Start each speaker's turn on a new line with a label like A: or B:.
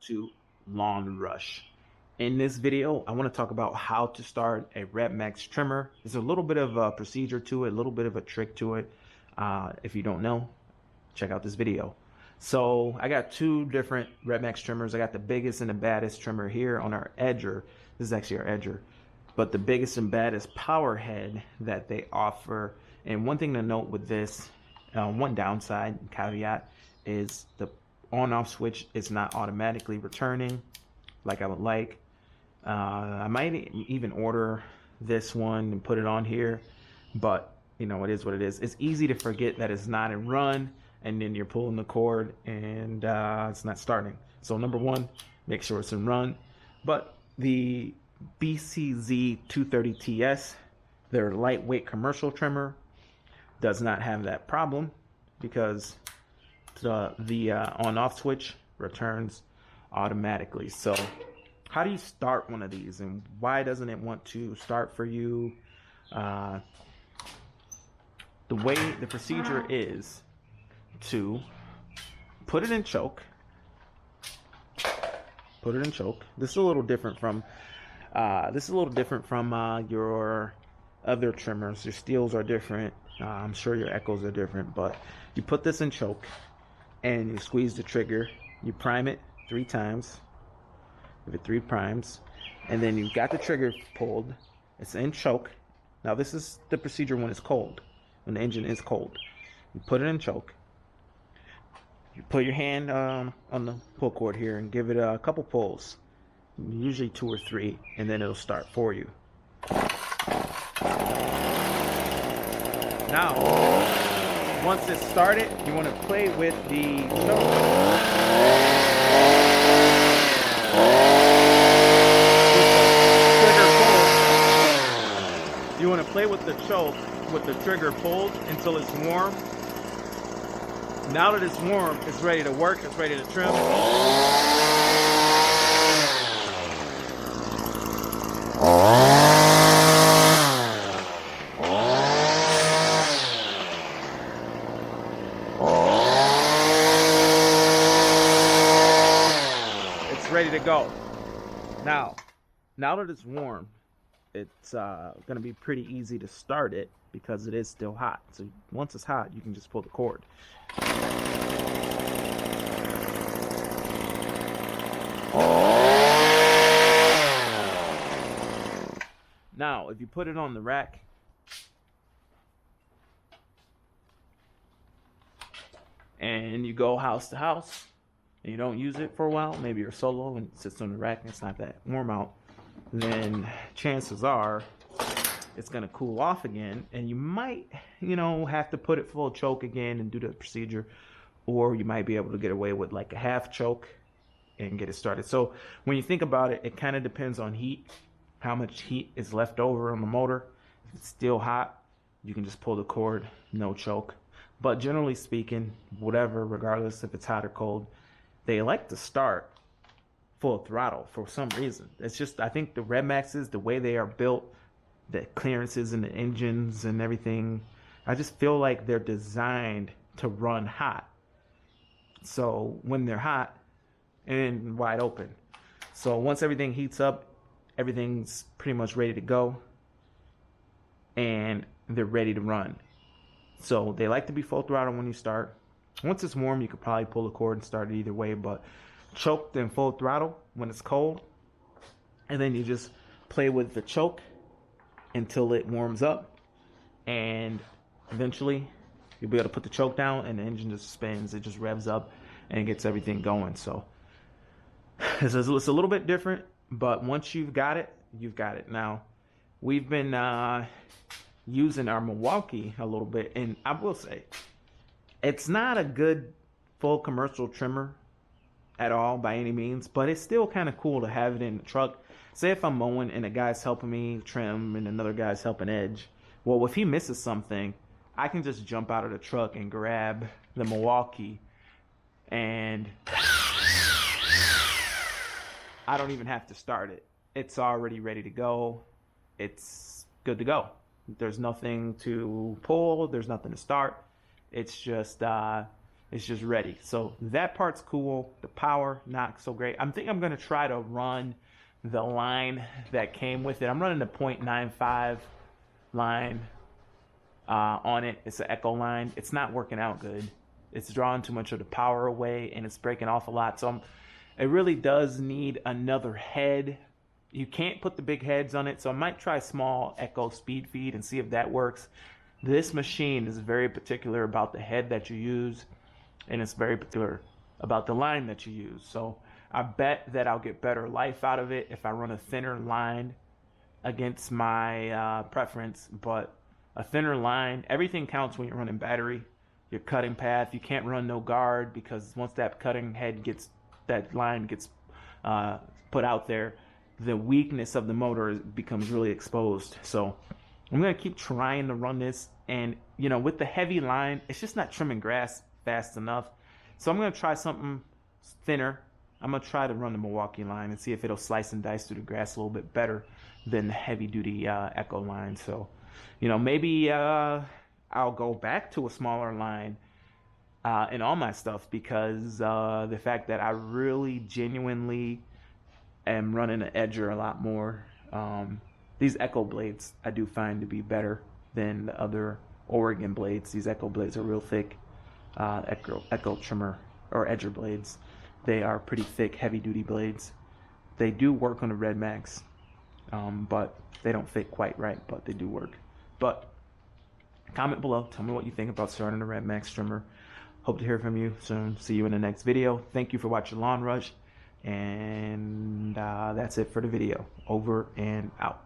A: to Lawn Rush. In this video, I want to talk about how to start a redmax trimmer. There's a little bit of a procedure to it, a little bit of a trick to it. If you don't know, check out this video. So I got two different redmax trimmers. I got the biggest and the baddest trimmer here on our edger. This is actually our edger, but the biggest and baddest power head that they offer. And one thing to note with this, one downside caveat, is the on-off switch is not automatically returning like I would like. I might even order this one and put it on here, but you know, it is what it is. It's easy to forget that it's not in run, and then you're pulling the cord and it's not starting. So number one, make sure it's in run. But the BCZ 230TS, their lightweight commercial trimmer, does not have that problem because the on-off switch returns automatically. So how do you start one of these, and why doesn't it want to start for you? The way the procedure is to put it in choke. Put it in choke. This is a little different from your other trimmers. Your steels are different. I'm sure your echoes are different, but you put this in choke and you squeeze the trigger. You prime it 3 times. Give it 3 primes, and then you've got the trigger pulled. It's in choke. Now this is the procedure when it's cold, when the engine is cold. You put it in choke. You put your hand on the pull cord here and give it a couple pulls, usually 2 or 3, and then it'll start for you. Now, once it's started, you want to play with the choke. You want to play with the choke with the trigger pulled until it's warm. Now that it's warm, it's ready to work, it's ready to trim. It's ready to go. Now that it's warm, it's going to be pretty easy to start it because it is still hot. So once it's hot, you can just pull the cord. Now, if you put it on the rack, and you go house to house, and you don't use it for a while, maybe you're solo and it sits on the rack and it's not that warm out, then chances are it's going to cool off again, and you might, have to put it full choke again and do the procedure, or you might be able to get away with like a half choke and get it started. So when you think about it, it kind of depends on heat, how much heat is left over on the motor. If it's still hot, you can just pull the cord, no choke. But generally speaking, whatever, regardless if it's hot or cold, they like to start full throttle for some reason. It's just, I think the redmaxes, the way they are built, the clearances in the engines and everything, I just feel like they're designed to run hot. So when they're hot and wide open, so once everything heats up, everything's pretty much ready to go and they're ready to run. So they like to be full throttle when you start. Once it's warm, you could probably pull the cord and start it either way, but choked and full throttle when it's cold, and then you just play with the choke until it warms up, and eventually you'll be able to put the choke down and the engine just spins. It just revs up and gets everything going. So it's a little bit different, but once you've got it, you've got it. Now, we've been using our Milwaukee a little bit, and I will say it's not a good full commercial trimmer at all by any means, but it's still kind of cool to have it in the truck. Say if I'm mowing and a guy's helping me trim and another guy's helping edge, well, if he misses something, I can just jump out of the truck and grab the Milwaukee, and I don't even have to start it. It's already ready to go. It's good to go. There's nothing to pull, there's nothing to start. It's just It's just ready. So that part's cool. The power, not so great. I think I'm going to try to run the line that came with it. I'm running the 0.95 line on it. It's an Echo line. It's not working out good. It's drawing too much of the power away, and it's breaking off a lot. So it really does need another head. You can't put the big heads on it, so I might try small Echo speed feed and see if that works. This machine is very particular about the head that you use, and it's very particular about the line that you use. So I bet that I'll get better life out of it if I run a thinner line against my preference. But a thinner line, everything counts when you're running battery. Your cutting path, you can't run no guard, because once that cutting head gets, that line gets put out there, the weakness of the motor becomes really exposed. So I'm gonna keep trying to run this, and you know, with the heavy line, it's just not trimming grass fast enough. So I'm gonna try something thinner. I'm gonna try to run the Milwaukee line and see if it'll slice and dice through the grass a little bit better than the heavy duty Echo line. So, you know, maybe I'll go back to a smaller line in all my stuff, because the fact that I really genuinely am running an edger a lot more. These Echo blades I do find to be better than the other Oregon blades. These Echo blades are real thick. Echo trimmer or edger blades. They are pretty thick, heavy duty blades. They do work on the redmax, but they don't fit quite right, but they do work. But comment below, tell me what you think about starting a redmax trimmer. Hope to hear from you soon. See you in the next video. Thank you for watching Lawn Rush, and that's it for the video. Over and out.